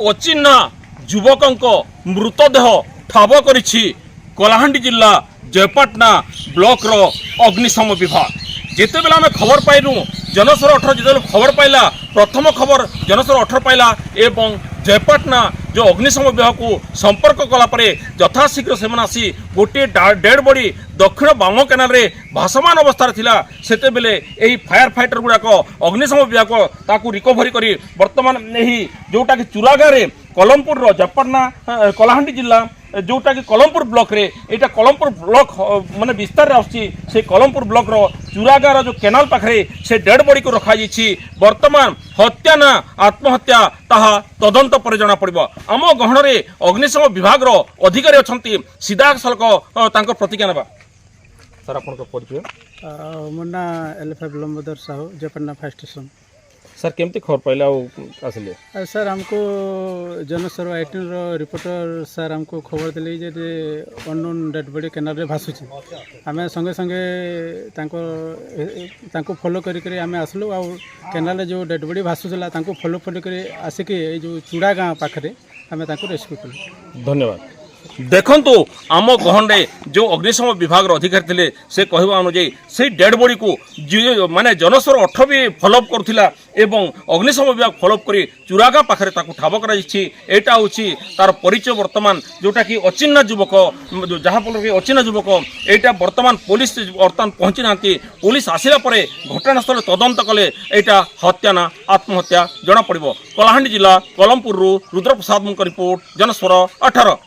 ଅଚିହ୍ନା ଯୁବକଙ୍କ ମୃତଦେହ ଠାବ କରିଛି କଳାହାଣ୍ଡି ଜିଲ୍ଲା ଜୟପାଟନା ବ୍ଲକର ଅଗ୍ନିଶମ ବିଭାଗ। ଯେତେବେଳେ ଆମେ ଖବର ପାଇଲୁ ଜନସ୍ୱର 18 ଯେତେବେଳେ ଖବର ପାଇଲା ପ୍ରଥମ ଖବର ଜନସ୍ୱର 18 ପାଇଲା ଏବଂ ଜୟପାଟନା जो अग्निशम विभाग को संपर्क कलापर यथाशीघ्र से आसी गोटे डेड बॉडी दक्षिण बाम केनाल रे भासमान अवस्था थिला सेते बेले एही फायर फाइटर गुड़ाक अग्निशम विभाग ताकू रिकवरी करी वर्तमान एही जोटा कि चुरागा रे कलमपुर जयपाटना कलाहांडी जिला जोटा कि कलमपुर ब्लॉक रे एटा कलमपुर ब्लॉक माने विस्तार आछि से कलमपुर ब्लॉक रो चुरागार जो केनाल पाखरे से डेड बॉडी को रखा जाइछि। वर्तमान हत्या ना आत्महत्या ताहा तदंत पर जना पड़िबो। आम गहन रे अग्निशम विभाग रो अधिकारी अछंती सीधा सलक तांको प्रतिज्ञा नेबा। सर आपन को परिचय Munna L F F Lambodar Sahu Jaipatna fire station. Sir केमती खबर पाइला आसिले? सर हमको जनस्वर 18 रो रिपोर्टर सर हमको खबर दिले जे अननोन डेड बॉडी केनाल रे भासुची आमे संगे संगे तांको फॉलो करी करी आमे आसलु आ केनाल जो डेड बॉडी भासुचला तांको फॉलो करी आसिके ए जो चूड़ा गाँ पाखरे आमे तांको रेस्क्यू कलु। धन्यवाद। देखंतु आम गहन रे जो अग्निशम विभाग अधिकारी थे से कहवा अनुଯାयी से डेड बॉडी को माने जनस्वर 18 भी फॉलोअप करुला एवं अग्निशम विभाग फॉलोअप करी चुरागा पाखरे ताकू ठाब कराइछि। एटा होछि तार परिचय वर्तमान जोटा कि अचिन्ना युवक जहाँ फल कि अचिन्ना युवक एटा वर्तमान पुलिस वर्तमान पहुँची ना पुलिस आसिला परे घटनास्थल तदंत कले एटा हत्या ना आत्महत्या जना पड़िबो। कलाहांडी जिला कलमपुर रुद्रप्रसाद मुंक रिपोर्ट जनस्वर 18।